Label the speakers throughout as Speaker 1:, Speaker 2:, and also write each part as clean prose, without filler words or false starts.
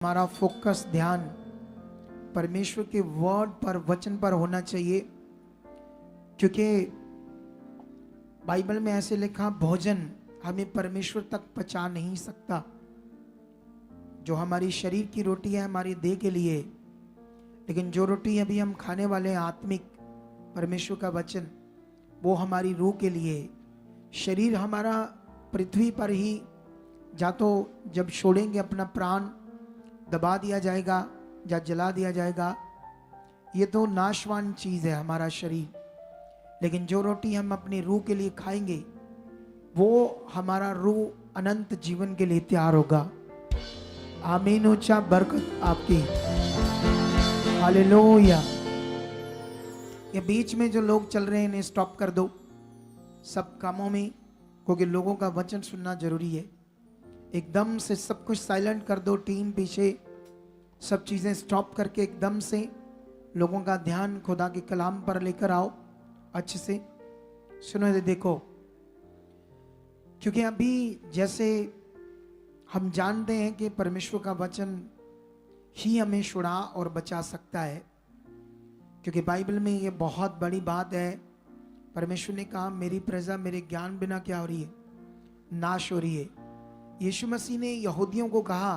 Speaker 1: हमारा फोकस ध्यान परमेश्वर के वर्ड पर, वचन पर होना चाहिए, क्योंकि बाइबल में ऐसे लिखा, भोजन हमें परमेश्वर तक पहुंचा नहीं सकता। जो हमारी शरीर की रोटी है हमारी देह के लिए, लेकिन जो रोटी अभी हम खाने वाले हैं आत्मिक परमेश्वर का वचन, वो हमारी रूह के लिए। शरीर हमारा पृथ्वी पर ही जा तो जब छोड़ेंगे अपना प्राण दबा दिया जाएगा या जला दिया जाएगा, ये तो नाशवान चीज है हमारा शरीर। लेकिन जो रोटी हम अपनी रूह के लिए खाएंगे वो हमारा रूह अनंत जीवन के लिए तैयार होगा। आमीन। ऊंचा बरकत आपकी। हालेलुया। ये बीच में जो लोग चल रहे हैं इन्हें स्टॉप कर दो सब कामों में, क्योंकि लोगों का वचन सुनना जरूरी है। एकदम से सब कुछ साइलेंट कर दो, टीम पीछे, सब चीजें स्टॉप करके एकदम से लोगों का ध्यान खुदा के कलाम पर लेकर आओ। अच्छे से सुनो, देखो, क्योंकि अभी जैसे हम जानते हैं कि परमेश्वर का वचन ही हमें छुड़ा और बचा सकता है, क्योंकि बाइबल में ये बहुत बड़ी बात है। परमेश्वर ने कहा, मेरी प्रजा मेरे ज्ञान बिना क्या हो रही है, नाश हो रही है। यीशु मसीह ने यहूदियों को कहा,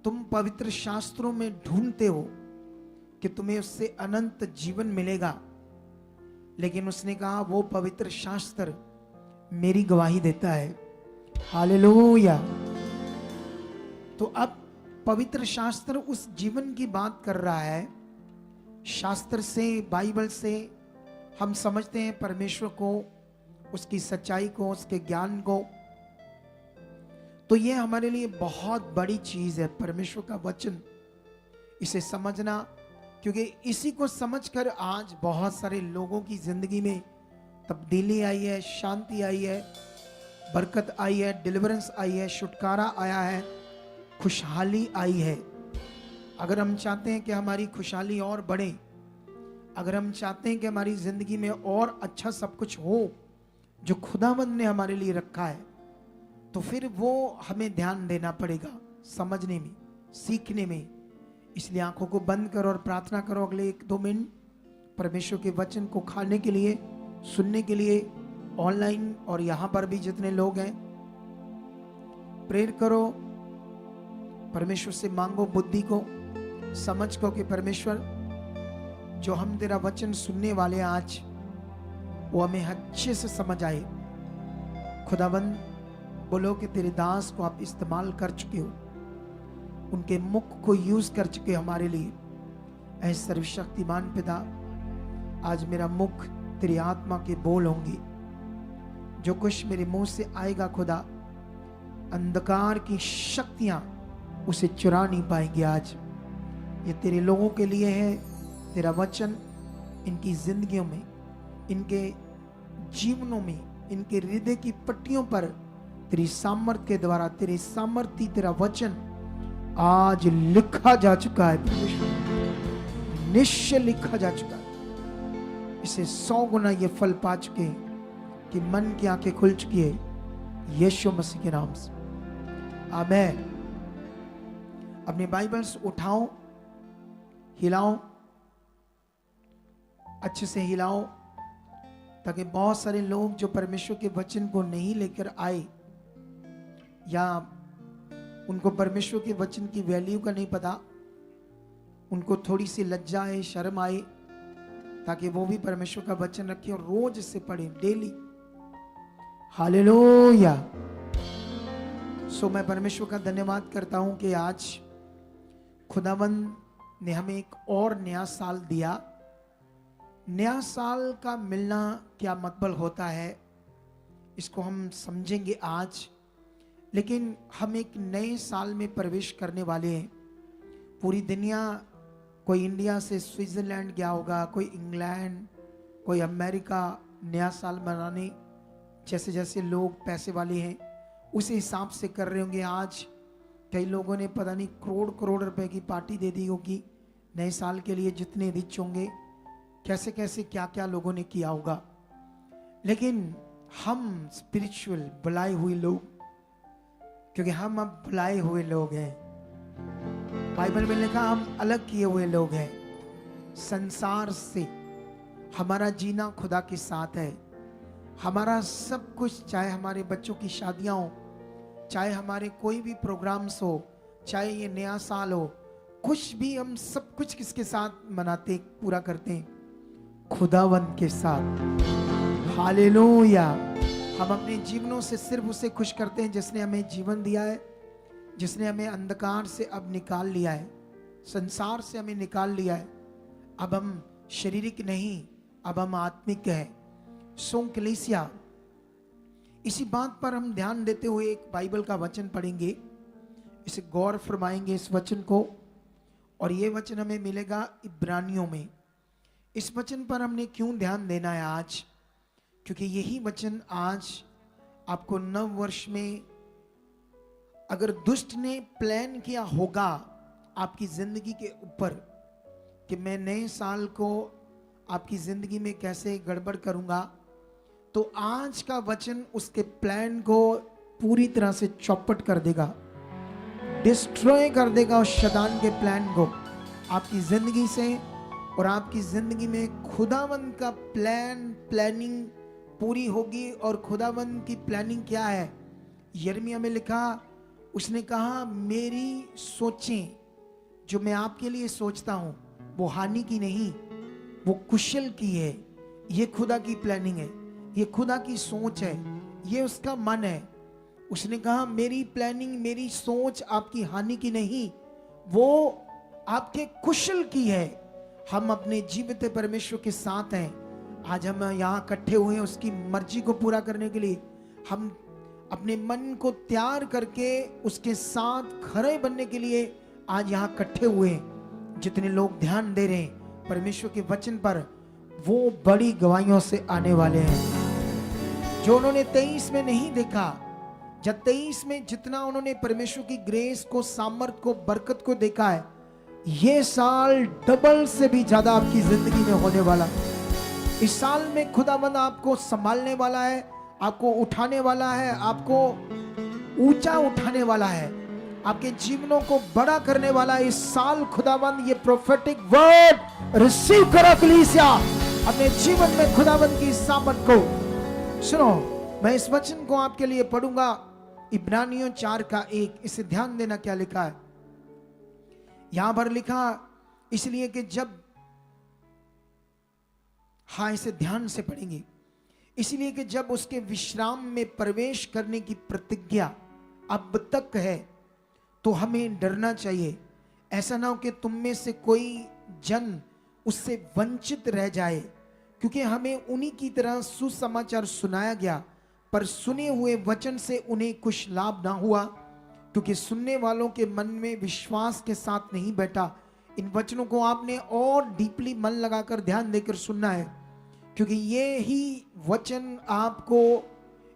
Speaker 1: तुम पवित्र शास्त्रों में ढूंढते हो कि तुम्हें उससे अनंत जीवन मिलेगा, लेकिन उसने कहा वो पवित्र शास्त्र मेरी गवाही देता है। हालेलुया। तो अब पवित्र शास्त्र उस जीवन की बात कर रहा है। शास्त्र से, बाइबल से हम समझते हैं परमेश्वर को, उसकी सच्चाई को, उसके ज्ञान को। तो ये हमारे लिए बहुत बड़ी चीज है परमेश्वर का वचन, इसे समझना, क्योंकि इसी को समझकर आज बहुत सारे लोगों की जिंदगी में तब्दीली आई है, शांति आई है, बरकत आई है, डिलीवरेंस आई है, छुटकारा आया है, खुशहाली आई है। अगर हम चाहते हैं कि हमारी खुशहाली और बढ़े, अगर हम चाहते हैं कि हमारी जिंदगी में और अच्छा सब कुछ हो जो खुदावंद ने हमारे लिए रखा है, तो फिर वो हमें ध्यान देना पड़ेगा, समझने में, सीखने में। इसलिए आंखों को बंद करो और प्रार्थना करो अगले 1-2 मिनट परमेश्वर के वचन को खाने के लिए, सुनने के लिए, ऑनलाइन और यहां पर भी जितने लोग हैं। प्रेयर करो, परमेश्वर से मांगो बुद्धि को, समझ को, कि परमेश्वर जो हम तेरा वचन सुनने वाले आज, वो हमें अच्छे से समझ आए। खुदाबंद, बोलो कि तेरे दास को आप इस्तेमाल कर चुके हो, उनके मुख को यूज कर चुके हमारे लिए। ऐ सर्वशक्तिमान पिता, आज मेरा मुख तेरी आत्मा के बोल होंगे। जो कुछ मेरे मुंह से आएगा खुदा, अंधकार की शक्तियां उसे चुरा नहीं पाएंगी। आज ये तेरे लोगों के लिए है, तेरा वचन इनकी जिंदगियों में, इनके जीवनों में, इनके हृदय की पट्टियों पर तेरी सामर्थ के द्वारा, तेरे सामर्थी तेरा वचन आज लिखा जा चुका है। निश्चय लिखा जा चुका है। इसे 100 गुना ये फल पा चुके हैं कि मन की आंखें खुल चुकी है यीशु मसीह के नाम से। आमीन। अपने बाइबल्स उठाओ, हिलाओ, अच्छे से हिलाओ, ताकि बहुत सारे लोग जो परमेश्वर के वचन को नहीं लेकर आए, या उनको परमेश्वर के वचन की वैल्यू का नहीं पता, उनको थोड़ी सी लज्जा आए, शर्म आए, ताकि वो भी परमेश्वर का वचन रखें और रोज इसे पढ़ें, डेली। हालेलुया। सो मैं परमेश्वर का धन्यवाद करता हूं कि आज खुदावंद ने हमें एक और नया साल दिया। नया साल का मिलना क्या मतलब होता है, इसको हम समझेंगे आज। लेकिन हम एक नए साल में प्रवेश करने वाले हैं। पूरी दुनिया, कोई इंडिया से स्विट्जरलैंड गया होगा, कोई इंग्लैंड, कोई अमेरिका, नया साल मनाने। जैसे जैसे लोग पैसे वाले हैं उसी हिसाब से कर रहे होंगे। आज कई लोगों ने पता नहीं करोड़ करोड़ रुपए की पार्टी दे दी होगी नए साल के लिए, जितने रिच होंगे, कैसे कैसे क्या क्या लोगों ने किया होगा। लेकिन हम स्पिरिचुअल बुलाए हुए लोग, क्योंकि हम अब बुलाए हुए लोग हैं, बाइबल में लिखा हम अलग किए हुए लोग हैं संसार से। हमारा जीना खुदा के साथ है। हमारा सब कुछ, चाहे हमारे बच्चों की शादियां हो, चाहे हमारे कोई भी प्रोग्राम्स हो, चाहे ये नया साल हो, कुछ भी हम सब कुछ किसके साथ मनाते पूरा करते हैं? खुदावंद के साथ। हालेलुया। हम अपने जीवनों से सिर्फ उसे खुश करते हैं जिसने हमें जीवन दिया है, जिसने हमें अंधकार से अब निकाल लिया है, संसार से हमें निकाल लिया है। अब हम शारीरिक नहीं, अब हम आत्मिक हैं। सो कलीसिया, इसी बात पर हम ध्यान देते हुए एक बाइबल का वचन पढ़ेंगे, इसे गौर फरमाएंगे इस वचन को, और ये वचन हमें मिलेगा इब्रानियों में। इस वचन पर हमने क्यों ध्यान देना है आज? क्योंकि यही वचन आज आपको नव वर्ष में, अगर दुष्ट ने प्लान किया होगा आपकी जिंदगी के ऊपर कि मैं नए साल को आपकी जिंदगी में कैसे गड़बड़ करूंगा, तो आज का वचन उसके प्लान को पूरी तरह से चौपट कर देगा, डिस्ट्रॉय कर देगा उस शैतान के प्लान को आपकी जिंदगी से। और आपकी जिंदगी में खुदावंद का प्लानिंग पूरी होगी। और खुदावंद की प्लानिंग क्या है? यिर्मयाह में लिखा, उसने कहा मेरी सोचें जो मैं आपके लिए सोचता हूं वो हानि की नहीं, वो कुशल की है। ये खुदा की प्लानिंग है, ये खुदा की सोच है, ये उसका मन है। उसने कहा मेरी प्लानिंग, मेरी सोच आपकी हानि की नहीं, वो आपके कुशल की है। हम अपने जीवित परमेश्वर के साथ हैं। आज हम यहाँ इकट्ठे हुए हैं उसकी मर्जी को पूरा करने के लिए। हम अपने मन को तैयार करके उसके साथ खरे बनने के लिए आज यहाँ इकट्ठे हुए हैं। जितने लोग ध्यान दे रहे हैं परमेश्वर के वचन पर, वो बड़ी गवाहियों से आने वाले हैं। जो उन्होंने 23 में नहीं देखा, जब 23 में जितना उन्होंने परमेश्वर की ग्रेस को, सामर्थ को, बरकत को देखा है, ये साल डबल से भी ज्यादा आपकी जिंदगी में होने वाला। इस साल में खुदावंद आपको संभालने वाला है, आपको उठाने वाला है, आपको ऊंचा उठाने वाला है, आपके जीवनों को बड़ा करने वाला है इस साल। खुदावंद ये प्रोफेटिक वर्ड रिसीव करो कलीसिया, अपने जीवन में खुदावंद की सामर्थ को सुनो। मैं इस वचन को आपके लिए पढ़ूंगा, इब्रानियों 4:1। इसे ध्यान देना क्या लिखा है यहां पर। लिखा इसलिए कि जब, हाँ इसे ध्यान से पढ़ेंगे, इसलिए कि जब उसके विश्राम में प्रवेश करने की प्रतिज्ञा अब तक है तो हमें डरना चाहिए। ऐसा ना हो कि तुम में से कोई जन उससे वंचित रह जाए, क्योंकि हमें उन्हीं की तरह सुसमाचार सुनाया गया, पर सुने हुए वचन से उन्हें कुछ लाभ ना हुआ, क्योंकि सुनने वालों के मन में विश्वास के साथ नहीं बैठा। इन वचनों को आपने और डीपली मन लगाकर ध्यान देकर सुनना है, क्योंकि ये ही वचन आपको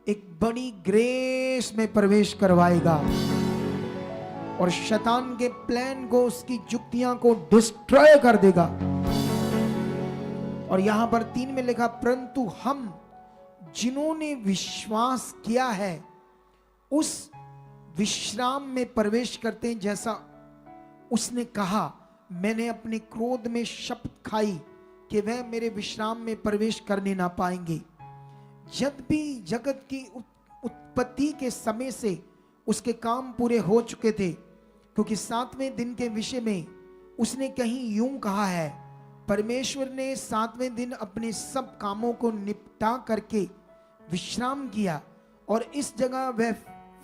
Speaker 1: एक बड़ी ग्रेस में प्रवेश करवाएगा और शैतान के प्लान को, उसकी जुक्तियां को डिस्ट्रॉय कर देगा। और यहां पर 3 में लिखा, परंतु हम जिन्होंने विश्वास किया है उस विश्राम में प्रवेश करते हैं, जैसा उसने कहा, मैंने अपने क्रोध में शपथ खाई कि वह मेरे विश्राम में प्रवेश करने ना पाएंगे। जब भी जगत की उत्पत्ति के समय से उसके काम पूरे हो चुके थे, क्योंकि 7वें दिन के विषय में उसने कहीं यूं कहा है, परमेश्वर ने 7वें दिन अपने सब कामों को निपटा करके विश्राम किया। और इस जगह वह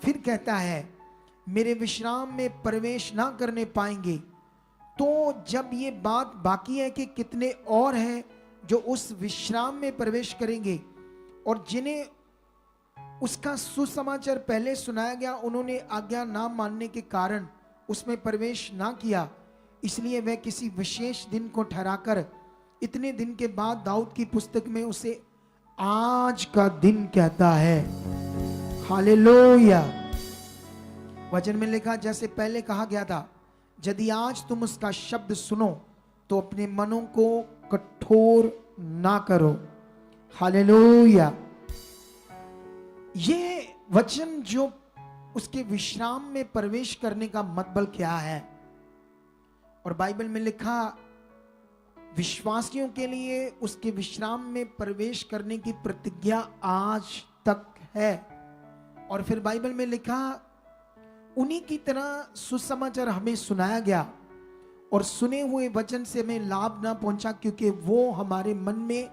Speaker 1: फिर कहता है मेरे विश्राम में प्रवेश ना करने पाएंगे। तो जब ये बात बाकी है कि कितने और हैं जो उस विश्राम में प्रवेश करेंगे, और जिन्हें उसका सुसमाचार पहले सुनाया गया उन्होंने आज्ञा ना मानने के कारण उसमें प्रवेश ना किया, इसलिए वह किसी विशेष दिन को ठहराकर इतने दिन के बाद दाऊद की पुस्तक में उसे आज का दिन कहता है। हालेलुया। वचन में लिखा, जैसे पहले कहा गया था, यदि आज तुम उसका शब्द सुनो तो अपने मनों को कठोर ना करो। हालेलुया। ये वचन जो उसके विश्राम में प्रवेश करने का मतलब क्या है? और बाइबल में लिखा विश्वासियों के लिए उसके विश्राम में प्रवेश करने की प्रतिज्ञा आज तक है। और फिर बाइबल में लिखा उन्हीं की तरह सुसमाचार हमें सुनाया गया और सुने हुए वचन से हमें लाभ ना पहुंचा, क्योंकि वो हमारे मन में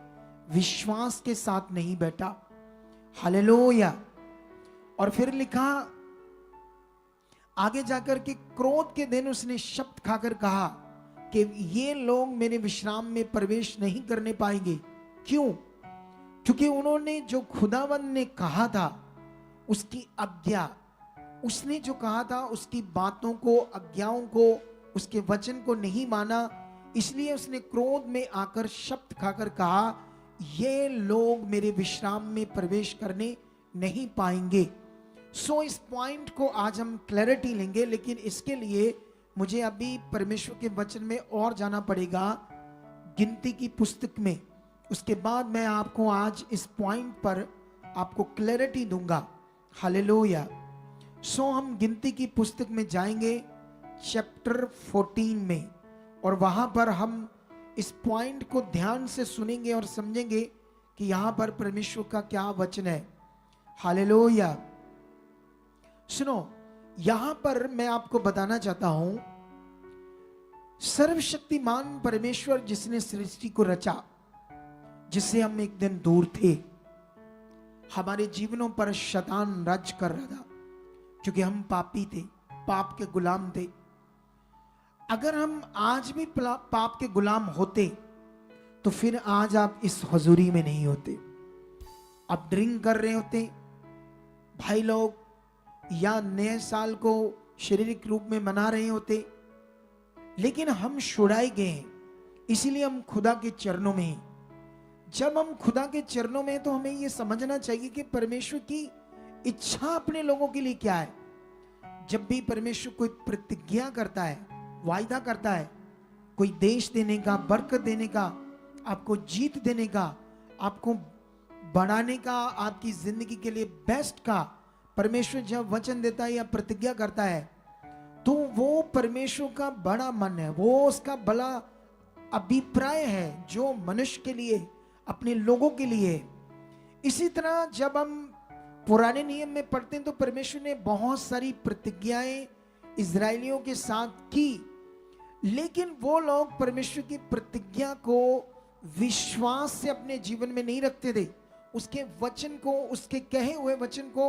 Speaker 1: विश्वास के साथ नहीं बैठा। हालेलुया। और फिर लिखा आगे जाकर के क्रोध के दिन उसने शब्द खाकर कहा कि ये लोग मेरे विश्राम में प्रवेश नहीं करने पाएंगे। क्यों? क्योंकि उन्होंने जो खुदावंद ने कहा था उसकी आज्ञा, उसने जो कहा था उसकी बातों को, आज्ञाओं को, उसके वचन को नहीं माना। इसलिए उसने क्रोध में आकर शब्द खाकर कहा ये लोग मेरे विश्राम में प्रवेश करने नहीं पाएंगे। सो इस पॉइंट को आज हम क्लैरिटी लेंगे, लेकिन इसके लिए मुझे अभी परमेश्वर के वचन में और जाना पड़ेगा, गिनती की पुस्तक में। उसके बाद मैं आपको आज इस पॉइंट पर आपको क्लैरिटी दूंगा। हालेलुया। सो हम गिनती की पुस्तक में जाएंगे चैप्टर 14 में, और वहां पर हम इस पॉइंट को ध्यान से सुनेंगे और समझेंगे कि यहां पर परमेश्वर का क्या वचन है। हालेलुया। सुनो, यहां पर मैं आपको बताना चाहता हूं, सर्वशक्तिमान परमेश्वर जिसने सृष्टि को रचा, जिससे हम एक दिन दूर थे, हमारे जीवनों पर शैतान राज कर रहा था, क्योंकि हम पापी थे, पाप के गुलाम थे। अगर हम आज भी पाप के गुलाम होते तो फिर आज आप इस हजूरी में नहीं होते। आप ड्रिंक कर रहे होते भाई लोग, या नए साल को शारीरिक रूप में मना रहे होते, लेकिन हम छुड़ाए गए हैं, इसीलिए हम खुदा के चरणों में हैं। जब हम खुदा के चरणों में हैं तो हमें यह समझना चाहिए कि परमेश्वर की इच्छा अपने लोगों के लिए क्या है। जब भी परमेश्वर कोई प्रतिज्ञा करता है, वायदा करता है, कोई देश देने का, बरकत देने का, आपको जीत देने का, आपको बढ़ाने का, आपकी जिंदगी के लिए बेस्ट का परमेश्वर जब वचन देता है या प्रतिज्ञा करता है, तो वो परमेश्वर का बड़ा मन है, वो उसका बड़ा अभिप्राय है जो मनुष्य के लिए, अपने लोगों के लिए। इसी तरह जब हम पुराने नियम में पढ़ते हैं तो परमेश्वर ने बहुत सारी प्रतिज्ञाएं इजरायलियों के साथ की, लेकिन वो लोग परमेश्वर की प्रतिज्ञा को विश्वास से अपने जीवन में नहीं रखते थे। उसके वचन को, उसके कहे हुए वचन को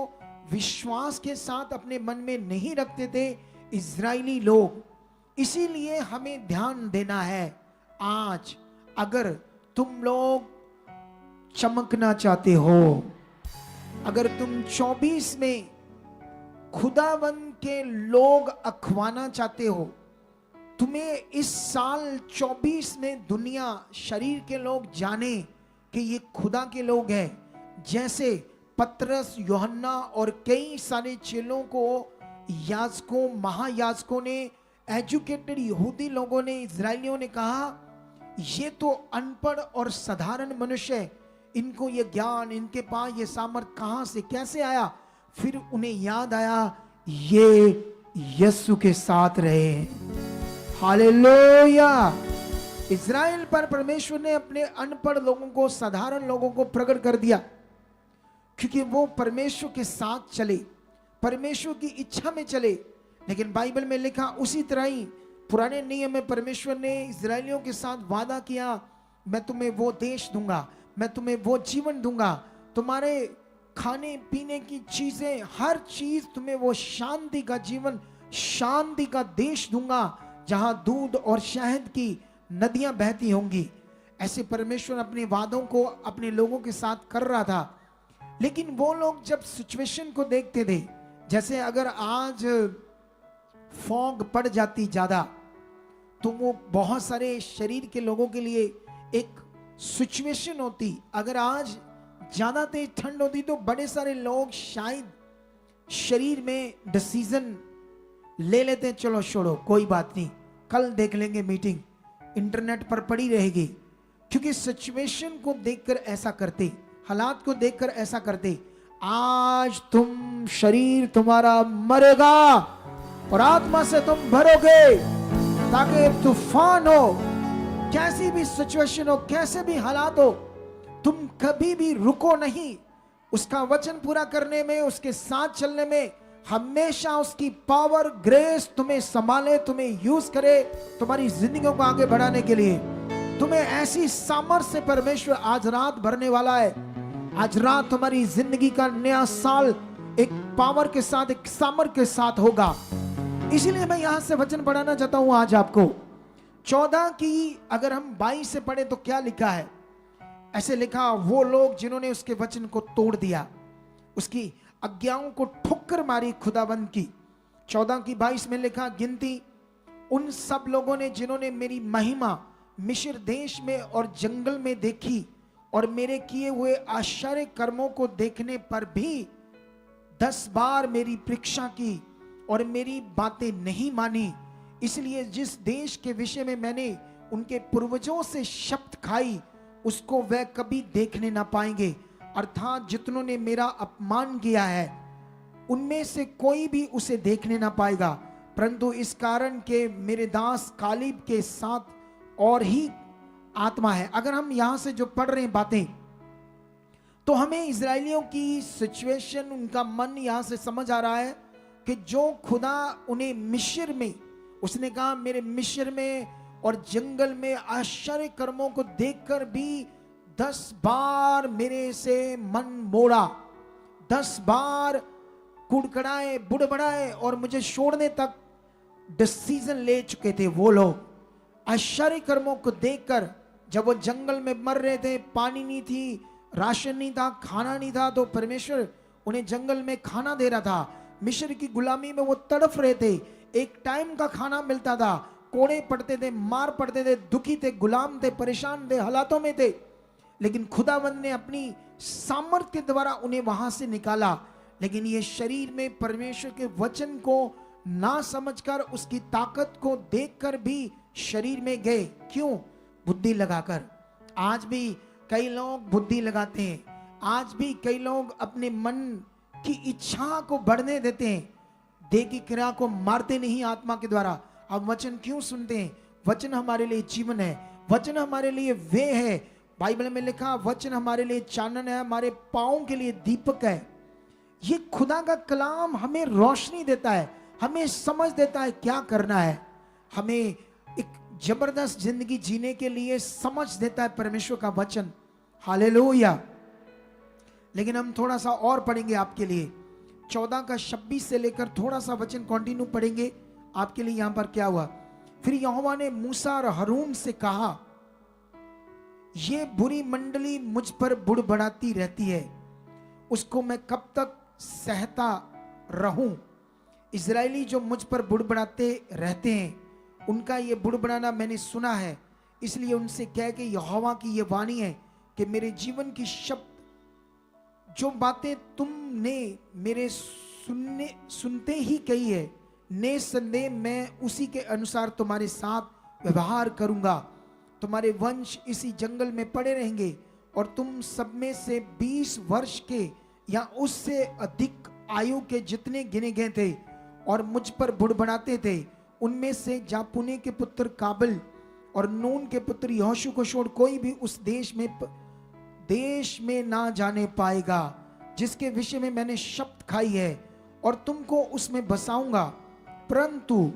Speaker 1: विश्वास के साथ अपने मन में नहीं रखते थे इजरायली लोग। इसीलिए हमें ध्यान देना है, आज अगर तुम लोग चमकना चाहते हो, अगर तुम 24 में खुदावंद के लोग अखवाना चाहते हो, तुम्हें इस साल 24 में दुनिया, शरीर के लोग जाने कि ये खुदा के लोग हैं। जैसे पतरस, यूहन्ना और कई सारे चेलों को याजकों, महायाजकों ने, एजुकेटेड यहूदी लोगों ने, इजरायलियों ने कहा ये तो अनपढ़ और साधारण मनुष्य है, इनको ये ज्ञान, इनके पास ये सामर्थ कहां से, कैसे आया। फिर उन्हें याद आया ये यीशु के साथ रहे हैं। हालेलुया। इज़राइल पर परमेश्वर ने अपने अनपढ़ लोगों को, साधारण लोगों को प्रकट कर दिया, क्योंकि वो परमेश्वर के साथ चले, परमेश्वर की इच्छा में चले। लेकिन बाइबल में लिखा उसी तरह ही पुराने नियम में परमेश्वर ने इजरायलियों के साथ वादा किया, मैं तुम्हें वो देश दूंगा, मैं तुम्हें वो जीवन दूंगा, तुम्हारे खाने पीने की चीजें, हर चीज तुम्हें वो शांति का जीवन, शांति का देश दूंगा, जहां दूध और शहद की नदियां बहती होंगी। ऐसे परमेश्वर अपने वादों को अपने लोगों के साथ कर रहा था। लेकिन वो लोग जब सिचुएशन को देखते थे, जैसे अगर आज फॉग पड़ जाती ज्यादा, तो वो बहुत सारे शरीर के लोगों के लिए एक सिचुएशन होती। अगर आज ज्यादा तेज ठंड होती तो बड़े सारे लोग शायद शरीर में डिसीजन ले लेते, चलो छोड़ो कोई बात नहीं, कल देख लेंगे, मीटिंग इंटरनेट पर पड़ी रहेगी। क्योंकि सिचुएशन को देखकर ऐसा करते, हालात को देखकर ऐसा करते। आज तुम, शरीर तुम्हारा मरेगा और आत्मा से तुम भरोगे, ताकि तूफान हो, कैसी भी सिचुएशन हो, कैसे भी हालात हो, तुम कभी भी रुको नहीं। उसका वचन पूरा करने में, उसके साथ चलने में हमेशा उसकी पावर, ग्रेस तुम्हें संभाले, तुम्हें यूज करे, तुम्हारी जिंदगियों को आगे बढ़ाने के लिए। तुम्हें ऐसी सामर्थ्य से परमेश्वर आज रात भरने वाला है। आज रात तुम्हारी जिंदगी का नया साल एक पावर के साथ, एक सामर्थ्य के साथ होगा। इसीलिए मैं यहां से वचन पढ़ाना चाहता हूं आज आपको। 14 की अगर हम 22 से पढ़े तो क्या लिखा है? ऐसे लिखा, वो लोग जिन्होंने उसके वचन को तोड़ दिया, उसकी आज्ञाओं को ठोकर मारी खुदाबंद की। 14 की 22 में लिखा, गिनती उन सब लोगों ने जिन्होंने मेरी महिमा मिस्र देश में और जंगल में देखी और मेरे किए हुए आश्चर्य कर्मों को देखने पर भी 10 बार मेरी परीक्षा की और मेरी बातें नहीं मानी। इसलिए जिस देश के विषय में मैंने उनके पूर्वजों से शपथ खाई, उसको वह कभी देखने ना पाएंगे। अर्थात जितनों ने मेरा अपमान किया है, उनमें से कोई भी उसे देखने ना पाएगा, परंतु इस कारण के मेरे दास कालीब के साथ और ही आत्मा है। अगर हम यहां से जो पढ़ रहे हैं बातें, तो हमें इजरायलियों की सिचुएशन, उनका मन यहां से समझ आ रहा है कि जो खुदा उन्हें मिस्र में, उसने कहा मेरे मिस्र में और जंगल में आश्चर्य कर्मों को देखकर भी 10 बार मेरे से मन मोड़ा, 10 बार कुड़कड़ाए, बुड़बड़ाए और मुझे छोड़ने तक डिसीजन ले चुके थे वो लोग। आश्चर्य कर्मों को देखकर, जब वो जंगल में मर रहे थे, पानी नहीं थी, राशन नहीं था, खाना नहीं था, तो परमेश्वर उन्हें जंगल में खाना दे रहा था। मिस्र की गुलामी में वो तड़फ रहे थे, एक टाइम का खाना मिलता था, कोड़े पड़ते थे, मार पड़ते थे, दुखी थे, गुलाम थे, परेशान थे, हालातों में थे, लेकिन खुदावंद ने अपनी सामर्थ के द्वारा उन्हें वहां से निकाला। लेकिन ये शरीर में परमेश्वर के वचन को ना समझकर, उसकी ताकत को देखकर भी शरीर में गए। क्यों? बुद्धि लगाकर। आज भी कई लोग बुद्धि लगाते हैं, आज भी कई लोग अपने मन की इच्छा को बढ़ने देते हैं, देह की क्रिया को मारते नहीं आत्मा के द्वारा। हम वचन क्यों सुनते हैं? वचन हमारे लिए जीवन है, वचन हमारे लिए वे है। बाइबल में लिखा, वचन हमारे लिए चानन है, हमारे पांव के लिए दीपक है। ये खुदा का कलाम हमें रोशनी देता है, हमें समझ देता है क्या करना है, हमें एक जबरदस्त जिंदगी जीने के लिए समझ देता है परमेश्वर का वचन। हालेलुया। लेकिन हम थोड़ा सा और पढ़ेंगे आपके लिए। 14 का 26 से लेकर थोड़ा सा वचन कंटिन्यू पढ़ेंगे आपके लिए। यहां पर क्या हुआ? फिर यहोवा ने मूसा और हारून से कहा, ये बुरी मंडली मुझ पर बुड़बड़ाती रहती है, उसको मैं कब तक सहता रहूं? इजरायली जो मुझ पर बुड़बड़ाते रहते हैं, उनका ये बुड़बड़ाना मैंने सुना है, इसलिए उनसे कह के यहोवा की ये वाणी है कि मेरे जीवन की शब्द, जो बातें तुमने मेरे सुनते ही कही है, निसंदेह मैं उसी के अनुसार तुम्हारे साथ व्यवहार करूंगा। तुम्हारे वंश इसी जंगल में पड़े रहेंगे और तुम सब में से 20 वर्ष के या उससे अधिक आयु के जितने गिने गए थे और मुझ पर बुड़बड़ाते थे, उनमें से जापुने के पुत्र काबिल और नून के पुत्र यहोशू को छोड़ कोई भी उस देश में ना जाने पाएगा, जिसके विषय में मैंने शपथ खाई है, और तुमको उसमें बसाऊंगा। परंतु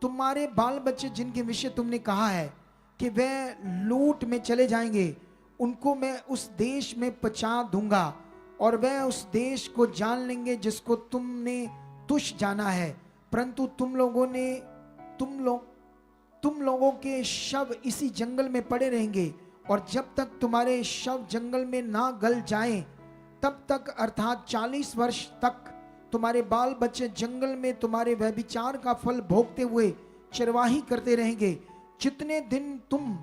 Speaker 1: तुम्हारे बाल बच्चे जिनके विषय तुमने कहा है कि वह लूट में चले जाएंगे, उनको मैं उस देश में पहुंचा दूंगा और वह उस देश को जान लेंगे जिसको तुमने तुच्छ जाना है। परंतु तुम लोगों के शव इसी जंगल में पड़े रहेंगे, और जब तक तुम्हारे शव जंगल में ना गल जाएं, तब तक अर्थात 40 वर्ष तक तुम्हारे बाल बच्चे जंगल में तुम्हारे व्यभिचार का फल भोगते हुए चरवाही करते रहेंगे। जितने दिन तुम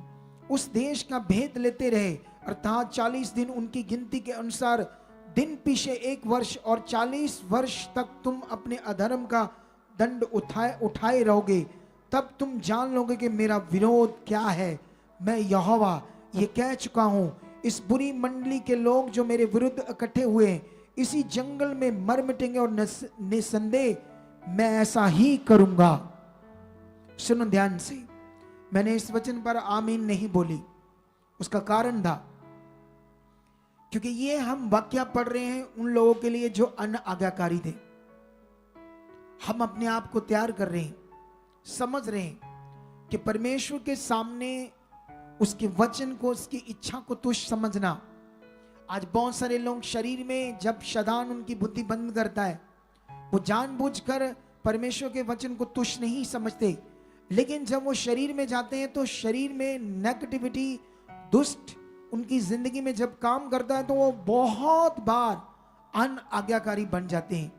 Speaker 1: उस देश का भेद लेते रहे, अर्थात 40 दिन उनकी गिनती के अनुसार दिन पीछे 1 वर्ष, और 40 वर्ष तक तुम अपने अधर्म का दंड उठाए रहोगे, तब तुम जान लोगे कि मेरा विरोध क्या है। मैं यहोवा ये कह चुका हूं, इस बुरी मंडली के लोग जो मेरे विरुद्ध इकट्ठे हुए हैं, इसी जंगल में मर मिटेंगे और निसंदेह मैं ऐसा ही करूंगा। सुनो ध्यान से, मैंने इस वचन पर आमीन नहीं बोली, उसका कारण था क्योंकि ये हम वाक्य पढ़ रहे हैं उन लोगों के लिए जो अन आज्ञाकारी थे। हम अपने आप को तैयार कर रहे हैं, समझ रहे हैं कि परमेश्वर के सामने उसके वचन को, उसकी इच्छा को तुच्छ समझना। आज बहुत सारे लोग शरीर में जब शैतान उनकी बुद्धि बंद करता है, वो जानबूझकर परमेश्वर के वचन को तुच्छ नहीं समझते, लेकिन जब वो शरीर में जाते हैं तो शरीर में नेगेटिविटी, दुष्ट उनकी जिंदगी में जब काम करता है तो वो बहुत बार अन आज्ञाकारी बन जाते हैं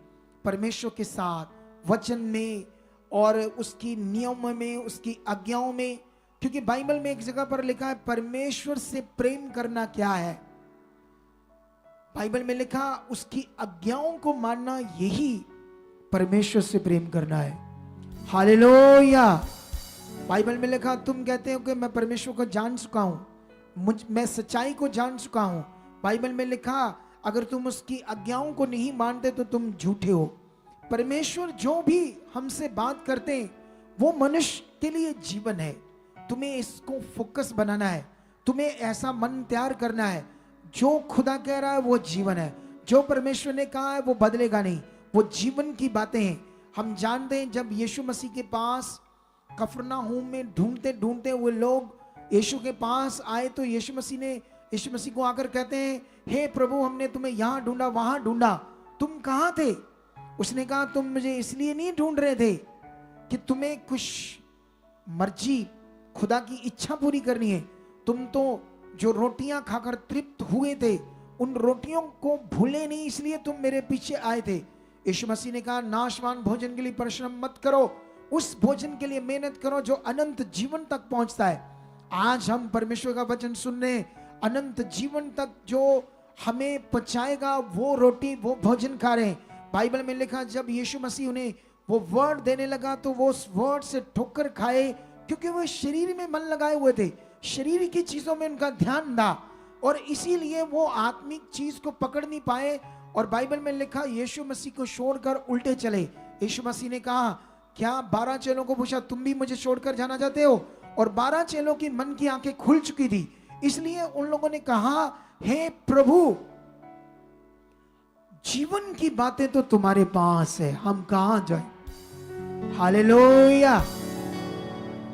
Speaker 1: परमेश्वर के साथ, वचन में और उसकी नियम में, उसकी आज्ञाओं में। क्योंकि बाइबल में एक जगह पर लिखा है परमेश्वर से प्रेम करना क्या है। बाइबल में लिखा उसकी आज्ञाओं को मानना यही परमेश्वर से प्रेम करना है। हालेलुया। बाइबल में लिखा तुम कहते हो कि मैं परमेश्वर को जान चुका हूं, मैं सच्चाई को जान चुका हूं। बाइबल में लिखा अगर तुम उसकी आज्ञाओं को नहीं मानते तो तुम झूठे हो। परमेश्वर जो भी हमसे बात करते हैं वो मनुष्य के लिए जीवन है। तुम्हें इसको फोकस बनाना है, तुम्हें ऐसा मन तैयार करना है, जो खुदा कह रहा है वो जीवन है, जो परमेश्वर ने कहा है वो बदलेगा नहीं, वो जीवन की बातें हैं। हम जानते हैं जब यीशु मसीह के पास कफरनहूम में ढूंढते ढूंढते वो लोग यीशु के पास आए तो यीशु मसीह को आकर कहते हैं हे प्रभु हमने तुम्हें यहाँ ढूंढा वहां ढूंढा, तुम कहाँ थे? उसने कहा तुम मुझे इसलिए नहीं ढूंढ रहे थे कि तुम्हें कुछ मर्जी, खुदा की इच्छा पूरी करनी है, तुम तो जो रोटियां खाकर तृप्त हुए थे उन रोटियों को भूले नहीं, इसलिए तुम मेरे पीछे आए थे। यीशु मसीह ने कहा नाशवान भोजन के लिए परिश्रम मत करो, उस भोजन के लिए मेहनत करो जो अनंत जीवन तक पहुंचता है। आज हम परमेश्वर का वचन सुन रहे हैं, अनंत जीवन तक जो हमें पहुंचाएगा वो रोटी, वो भोजन खा रहे हैं। बाइबल में लिखा जब यीशु मसीह उन्हें वो वर्ड देने लगा तो वो उस वर्ड से ठोकर खाए, क्योंकि वो शरीर में मन लगाए हुए थे, शरीर की चीजों में उनका ध्यान था और इसीलिए वो आत्मिक चीज को पकड़ नहीं पाए। और बाइबल में लिखा यीशु मसीह को छोड़कर उल्टे चले। यीशु मसीह ने कहा क्या 12 चेलों को पूछा तुम भी मुझे छोड़कर जाना चाहते हो? और 12 चेलों की मन की आंखें खुल चुकी थी, इसलिए उन लोगों ने कहा हे प्रभु जीवन की बातें तो तुम्हारे पास है, हम कहां जाएं? हालेलुया।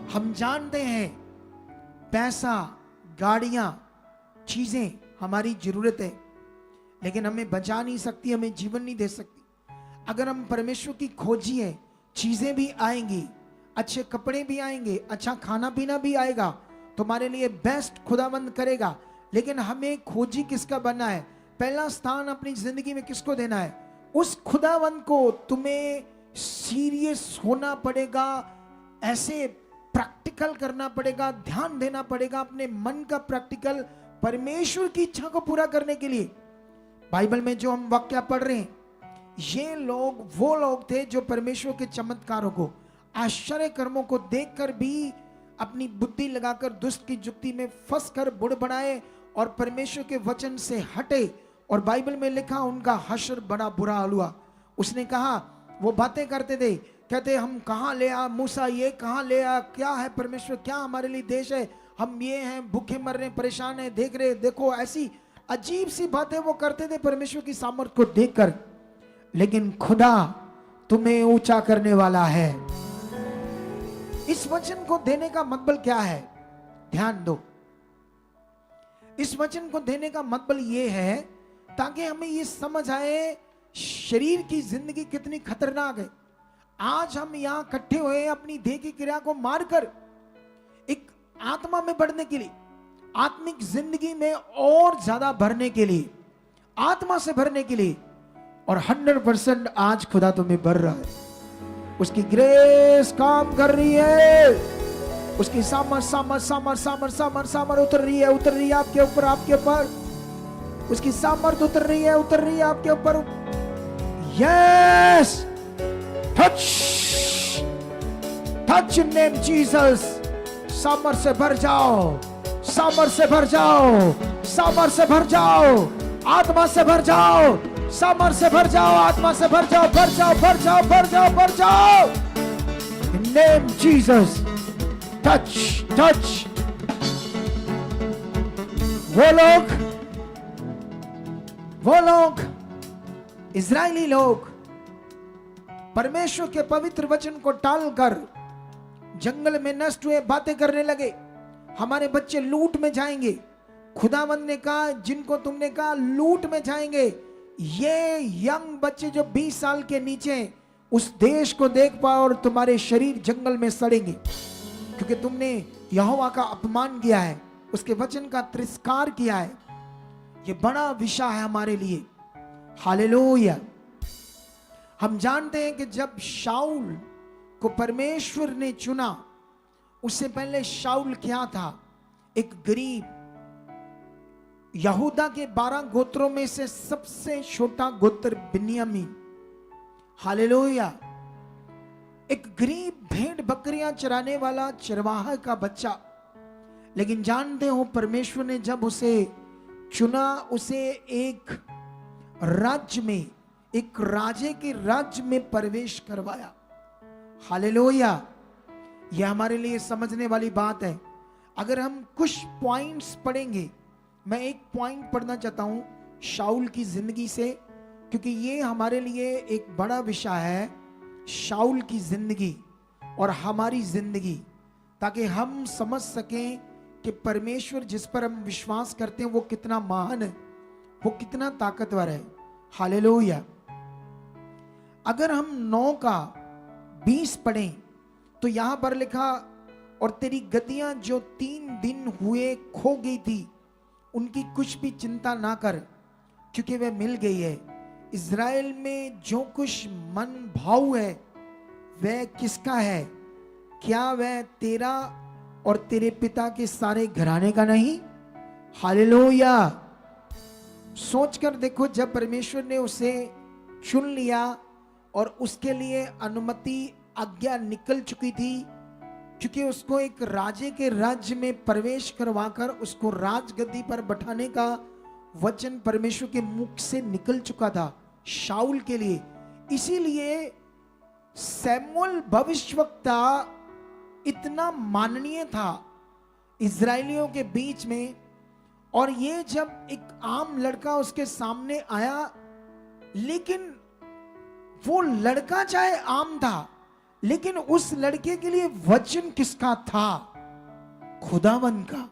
Speaker 1: हम जानते हैं पैसा, गाड़ियां, चीजें हमारी जरूरत है, लेकिन हमें बचा नहीं सकती, हमें जीवन नहीं दे सकती। अगर हम परमेश्वर की खोजी है, चीजें भी आएंगी, अच्छे कपड़े भी आएंगे, अच्छा खाना पीना भी आएगा, तुम्हारे लिए बेस्ट खुदावंद करेगा। लेकिन हमें खोजी किसका बनना है? पहला स्थान अपनी जिंदगी में किसको देना है? उस खुदावंद को। तुम्हें सीरियस होना पड़ेगा, ऐसे प्रैक्टिकल करना पड़ेगा, ध्यान देना पड़ेगा अपने मन का प्रैक्टिकल परमेश्वर की इच्छा को पूरा करने के लिए। बाइबल में जो हम वाक्य पढ़ रहे हैं, ये लोग वो लोग थे जो परमेश्वर के चमत्कारों को, आश्चर्य कर्मों को देखकर भी अपनी बुद्धि लगाकर दुष्ट की जुक्ति में फंसकर बुड़बड़ाए और परमेश्वर के वचन से हटे। और बाइबल में लिखा उनका हश्र बड़ा बुरा हुआ। उसने कहा वो बातें करते थे, कहते हम कहाँ ले आ मूसा, ये कहाँ ले आ, क्या है परमेश्वर, क्या हमारे लिए देश है, हम ये हैं भूखे मर रहे, परेशान है, देख रहे, देखो, ऐसी अजीब सी बातें वो करते थे परमेश्वर की सामर्थ को देखकर। लेकिन खुदा तुम्हें ऊंचा करने वाला है। इस वचन को देने का मतलब क्या है? ध्यान दो। इस वचन को देने का मतलब यह है ताकि हमें ये समझ आए शरीर की जिंदगी कितनी खतरनाक है। आज हम यहां इकट्ठे हुए अपनी देह की क्रिया को मारकर एक आत्मा में बढ़ने के लिए, आत्मिक जिंदगी में और ज्यादा भरने के लिए, आत्मा से भरने के लिए। और 100% आज खुदा तुम्हें भर रहा है, उसकी ग्रेस काम कर रही है, उसकी सामर सामर सामर सामर सामर सामर उतर रही है आपके ऊपर, आपके ऊपर उसकी सामर्थ उतर रही है आपके ऊपर। Yes, touch in name Jesus. सामर्थ से भर जाओ, सामर्थ से भर जाओ, सामर्थ से भर जाओ, आत्मा से भर जाओ, सामर्थ से भर जाओ, आत्मा से भर जाओ, भर जाओ, भर जाओ, भर जाओ, भर जाओ। In name Jesus. Touch, touch. वो लोग इजरायली लोग परमेश्वर के पवित्र वचन को टालकर जंगल में नष्ट हुए बातें करने लगे। हमारे बच्चे लूट में जाएंगे। खुदावंद ने कहा जिनको तुमने कहा लूट में जाएंगे, ये यंग बच्चे जो 20 साल के नीचे उस देश को देख पाओ और तुम्हारे शरीर जंगल में सड़ेंगे, क्योंकि तुमने यहोवा का अपमान किया है, उसके वचन का तिरस्कार किया है। ये बड़ा विषय है हमारे लिए। हालेलुया। हम जानते हैं कि जब शाऊल को परमेश्वर ने चुना, उससे पहले शाऊल क्या था? एक गरीब, यहूदा के 12 गोत्रों में से सबसे छोटा गोत्र बिन्यामीन। हालेलुया। एक गरीब भेड़ बकरियां चराने वाला चरवाहा का बच्चा। लेकिन जानते हो परमेश्वर ने जब उसे चुना, उसे एक राज्य में, एक राजे के राज्य में प्रवेश करवाया। हालेलुया। यह हमारे लिए समझने वाली बात है। अगर हम कुछ पॉइंट्स पढ़ेंगे, मैं एक पॉइंट पढ़ना चाहता हूं शाऊल की जिंदगी से, क्योंकि ये हमारे लिए एक बड़ा विषय है, शाऊल की जिंदगी और हमारी जिंदगी, ताकि हम समझ सकें कि परमेश्वर जिस पर हम विश्वास करते हैं वो कितना महान है, वो कितना ताकतवर है। हालेलुया। अगर हम 9 का 20 पढ़ें तो यहां पर लिखा, और तेरी गद्दियां जो 3 दिन हुए खो गई थी, उनकी कुछ भी चिंता ना कर, क्योंकि वह मिल गई है। इज़राइल में जो कुछ मन भाव है वह किसका है? क्या वह तेरा और तेरे पिता के सारे घराने का नहीं? हालेलुया। सोचकर देखो, जब परमेश्वर ने उसे चुन लिया और उसके लिए अनुमति, आज्ञा निकल चुकी थी, क्योंकि उसको एक राजे के राज्य में प्रवेश करवाकर उसको राजगद्दी पर बैठाने का वचन परमेश्वर के मुख से निकल चुका था शाऊल के लिए। इसीलिए सैमुअल भविष्यवक्ता इतना माननीय था इजरायलियों के बीच में। और ये जब एक आम लड़का उसके सामने आया, लेकिन वो लड़का चाहे आम था, लेकिन उस लड़के के लिए वचन किसका था? खुदावन का।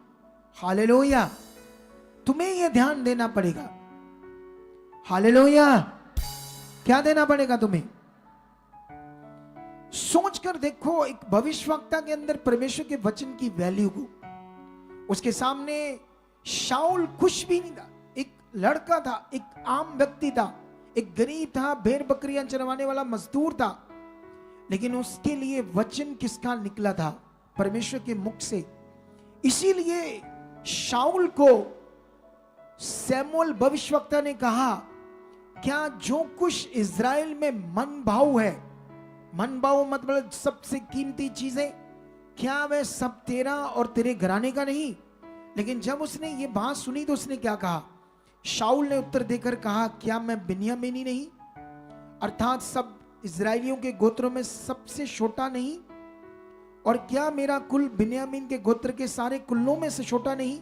Speaker 1: हालेलुया। तुम्हें यह ध्यान देना पड़ेगा। हालेलुया। क्या देना पड़ेगा तुम्हें? सोचकर देखो, एक भविष्यवक्ता के अंदर परमेश्वर के वचन की वैल्यू को। उसके सामने शाऊल कुछ भी नहीं था, एक लड़का था, एक आम व्यक्ति था, एक गरीब था, भेड़ बकरियां चरवाने वाला मजदूर था, लेकिन उसके लिए वचन किसका निकला था? परमेश्वर के मुख से। इसीलिए शाऊल को सैमुअल भविष्यवक्ता ने कहा, क्या जो कुछ इज़राइल में मन भाव है, मन भाव मतलब सबसे कीमती चीजें, क्या वह सब तेरा और तेरे घराने का नहीं? लेकिन जब उसने ये बात सुनी तो उसने क्या कहा? शाऊल ने उत्तर देकर कहा, क्या मैं बिन्यामीनी नहीं, अर्थात सब इजरायलियों के गोत्रों में सबसे छोटा नहीं? और क्या मेरा कुल बिन्यामीन के गोत्र के सारे कुल्लों में से छोटा नहीं?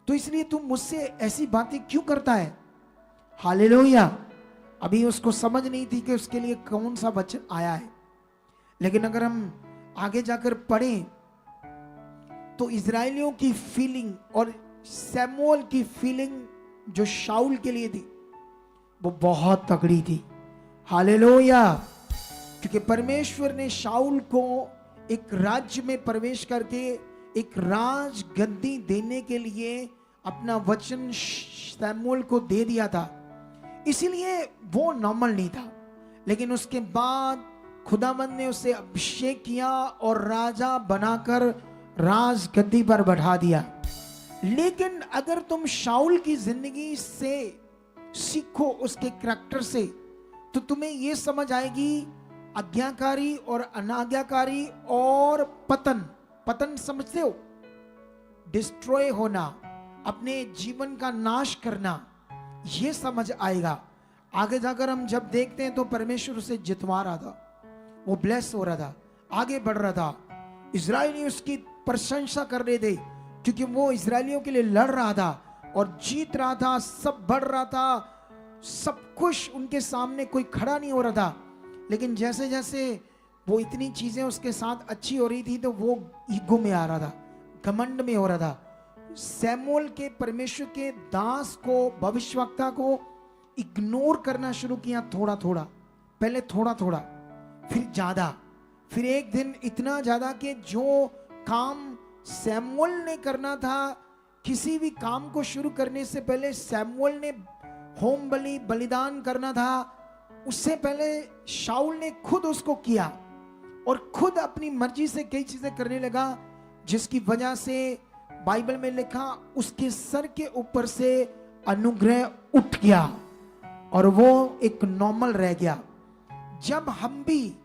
Speaker 1: तो इसलिए तू मुझसे ऐसी बातें क्यों करता है? हालेलुया। अभी उसको समझ नहीं थी कि उसके लिए कौन सा वचन आया है। लेकिन अगर हम आगे जाकर पढ़ें तो इजरायलियों की फीलिंग और सैमुअल की फीलिंग जो शाऊल के लिए थी वो बहुत तगड़ी थी। हालेलुया। क्योंकि परमेश्वर ने शाऊल को एक राज्य में प्रवेश करके एक राज गद्दी देने के लिए अपना वचन सैमुअल को दे दिया था। इसीलिए वो नॉर्मल नहीं था। लेकिन उसके बाद खुदावंद ने उसे अभिषेक किया और राजा बनाकर राज गद्दी पर बैठा दिया। लेकिन अगर तुम शाऊल की जिंदगी से सीखो, उसके करैक्टर से, तो तुम्हें यह समझ आएगी आज्ञाकारी और अनाज्ञाकारी और पतन। पतन समझते हो? डिस्ट्रॉय होना, अपने जीवन का नाश करना, यह समझ आएगा। आगे जाकर हम जब देखते हैं तो परमेश्वर उसे जितवा रहा था, वो ब्लेस हो रहा था। आगे बढ़ रहा था। इजरायली उसकी प्रशंसा कर रहे थे क्योंकि वो इजरायलियों के लिए लड़ रहा था और जीत रहा था, सब बढ़ रहा था, सब कुछ उनके सामने, कोई खड़ा नहीं हो रहा था। लेकिन जैसे जैसे वो इतनी चीजें उसके साथ अच्छी हो रही थी तो वो ईगो में आ रहा था, घमंड में हो रहा था। सैमुअल के, परमेश्वर के दास को, भविष्यवक्ता को इग्नोर करना शुरू किया, थोड़ा थोड़ा, पहले थोड़ा थोड़ा, फिर ज्यादा, फिर एक दिन इतना ज्यादा कि जो काम सैमुअल ने करना था, किसी भी काम को शुरू करने से पहले सैमुअल ने होम बलि, बलिदान करना था, उससे पहले शाऊल ने खुद उसको किया और खुद अपनी मर्जी से कई चीजें करने लगा, जिसकी वजह से बाइबल में लिखा उसके सर के ऊपर से अनुग्रह उठ गया और वो एक नॉर्मल रह गया। जब हम भी,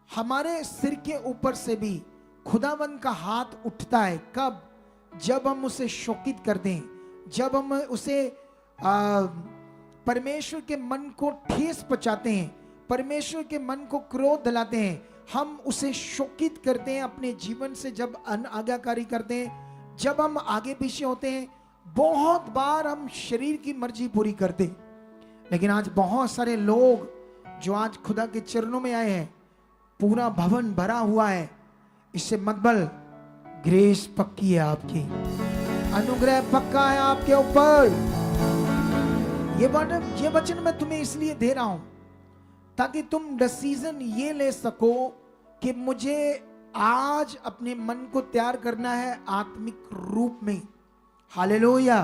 Speaker 1: हमारे सिर के ऊपर से भी खुदावंद का हाथ उठता है, कब? जब हम उसे शोकित कर दें, जब हम उसे परमेश्वर के मन को ठेस पहुंचाते हैं, परमेश्वर के मन को क्रोध दिलाते हैं, हम उसे शोकित करते हैं अपने जीवन से, जब अनाज्ञाकारी करते हैं, जब हम आगे पीछे होते हैं, बहुत बार हम शरीर की मर्जी पूरी करते हैं। लेकिन आज बहुत सारे लोग जो आज खुदा के चरणों में आए हैं, पूरा भवन भरा हुआ है, इससे मतलब ग्रेस पक्की है आपकी, अनुग्रह पक्का है आपके ऊपर। ये वचन मैं तुम्हें इसलिए दे रहा हूं ताकि तुम डिसीजन ये ले सको कि मुझे आज अपने मन को तैयार करना है आत्मिक रूप में। हालेलुया।